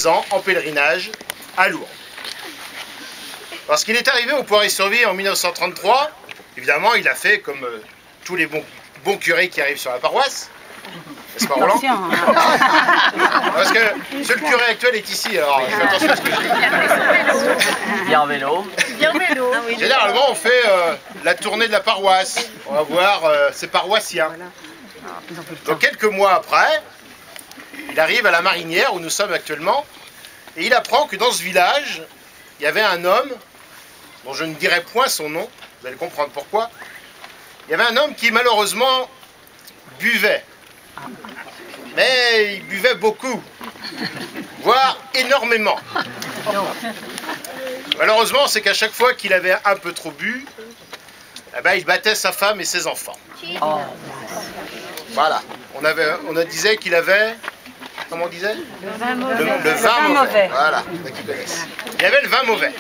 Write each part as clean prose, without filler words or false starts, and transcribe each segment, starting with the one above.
ans en pèlerinage à Lourdes. Lorsqu'il est arrivé au Poiré-sur-Vie en 1933, évidemment, il a fait comme tous les bons curés qui arrivent sur la paroisse. N'est-ce pas, Roland? Parce que le curé actuel est ici, alors je fais attention à ce que je dis. Bien en vélo. Généralement, on fait la tournée de la paroisse. On va voir ses paroissiens. Donc quelques mois après, il arrive à la Marinière où nous sommes actuellement, et il apprend que dans ce village, il y avait un homme, dont je ne dirai point son nom, vous allez comprendre pourquoi. Il y avait un homme qui malheureusement buvait. Mais il buvait beaucoup, voire énormément. Malheureusement, c'est qu'à chaque fois qu'il avait un peu trop bu, eh ben, il battait sa femme et ses enfants. Oh. Voilà. On disait qu'il avait... Comment on disait? Le vin mauvais. Le vin mauvais. Voilà, il y avait le vin mauvais.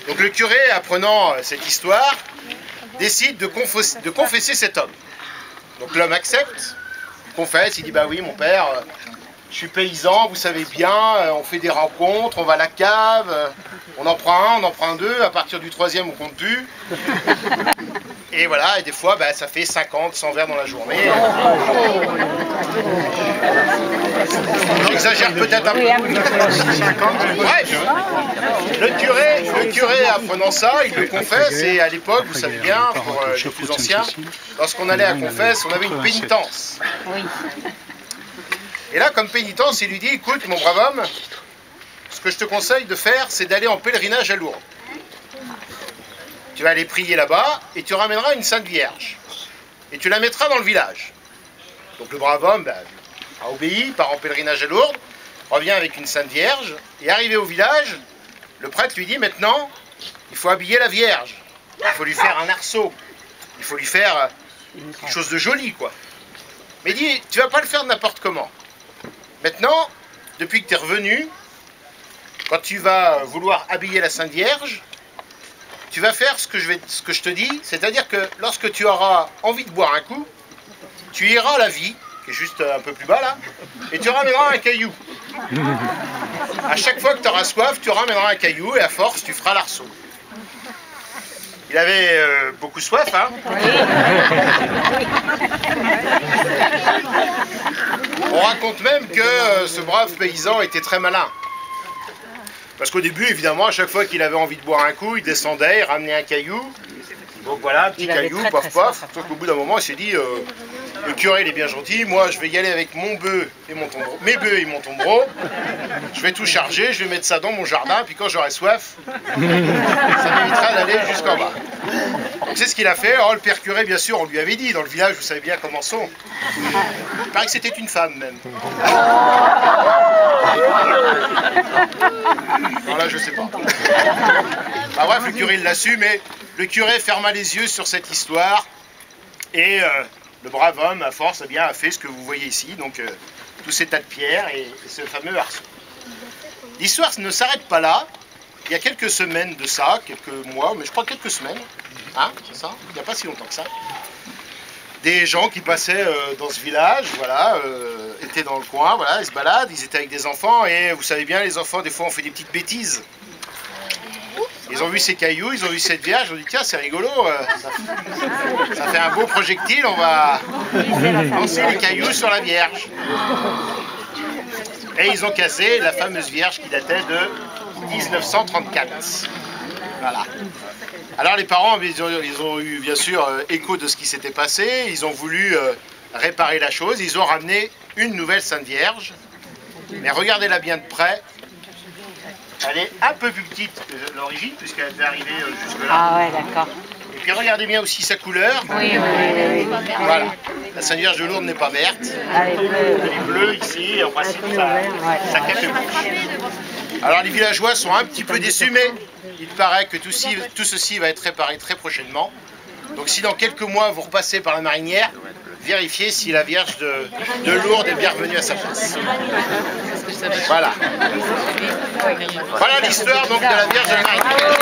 Donc le curé, apprenant cette histoire, décide de confesser cet homme. Donc l'homme accepte, confesse, il dit bah oui mon père, je suis paysan, vous savez bien, on fait des rencontres, on va à la cave, on en prend un, on en prend deux, à partir du troisième on compte plus. Et voilà, et des fois bah, ça fait 50, 100 verres dans la journée. J'exagère peut-être un peu. Bref, le curé apprenant ça, il le confesse, et à l'époque, vous savez bien, pour les plus anciens, lorsqu'on allait à confesse, on avait une pénitence. Et là, comme pénitence, il lui dit, écoute mon brave homme, ce que je te conseille de faire, c'est d'aller en pèlerinage à Lourdes. Tu vas aller prier là-bas, et tu ramèneras une Sainte Vierge. Et tu la mettras dans le village. Donc le brave homme ben, a obéi, part en pèlerinage à Lourdes, revient avec une Sainte Vierge, et arrivé au village, le prêtre lui dit maintenant, il faut habiller la Vierge, il faut lui faire un arceau, il faut lui faire quelque chose de joli, quoi. Mais il dit, tu vas pas le faire n'importe comment. Maintenant, depuis que tu es revenu, quand tu vas vouloir habiller la Sainte Vierge, tu vas faire ce que je te dis, c'est-à-dire que lorsque tu auras envie de boire un coup, tu iras à la vie, qui est juste un peu plus bas là, et tu ramèneras un caillou. À chaque fois que tu auras soif, tu ramèneras un caillou, et à force, tu feras l'arceau. Il avait beaucoup soif, hein. On raconte même que ce brave paysan était très malin. Parce qu'au début, évidemment, à chaque fois qu'il avait envie de boire un coup, il descendait, il ramenait un caillou. Donc voilà, un petit caillou, paf paf. Sauf qu'au bout d'un moment, il s'est dit, le curé il est bien gentil, moi je vais y aller avec mon bœuf et mon tombereau, mes bœufs et mon tombereau. Je vais tout charger, je vais mettre ça dans mon jardin, puis quand j'aurai soif, ça m'évitera d'aller jusqu'en bas. Donc c'est ce qu'il a fait. Alors le père curé, bien sûr, on lui avait dit, dans le village, vous savez bien comment sont. Il paraît que c'était une femme même. Non, là, je sais pas. Bah, bref, le curé l'a su, mais le curé ferma les yeux sur cette histoire. Et le brave homme, à force, eh bien, a fait ce que vous voyez ici. Donc, tous ces tas de pierres et ce fameux arceau. L'histoire ne s'arrête pas là. Il y a quelques semaines de ça, quelques mois, mais je crois quelques semaines. Hein, c'est ça? Il n'y a pas si longtemps que ça. Des gens qui passaient dans ce village, voilà, étaient dans le coin, voilà, ils se baladent, ils étaient avec des enfants, et vous savez bien, les enfants, des fois, on fait des petites bêtises. Ils ont vu ces cailloux, ils ont vu cette vierge, ils ont dit, tiens, c'est rigolo, ça fait un beau projectile, on va lancer les cailloux sur la vierge. Et ils ont cassé la fameuse vierge qui datait de 1934. Voilà. Alors les parents, ils ont eu bien sûr écho de ce qui s'était passé, ils ont voulu réparer la chose, ils ont ramené une nouvelle Sainte Vierge, mais regardez-la bien de près, elle est un peu plus petite que l'origine, puisqu'elle devait arriver jusque là. Ah ouais, d'accord. Et puis regardez bien aussi sa couleur. Oui. Voilà, la Sainte Vierge de Lourdes n'est pas verte, elle est bleue ici, et en principe ça cache le bouche. Alors les villageois sont un petit peu déçus, mais il paraît que tout ceci va être réparé très prochainement. Donc si dans quelques mois vous repassez par la Marinière, vérifiez si la Vierge de Lourdes est bien revenue à sa place. Voilà. Voilà l'histoire donc de la Vierge de la Marinière.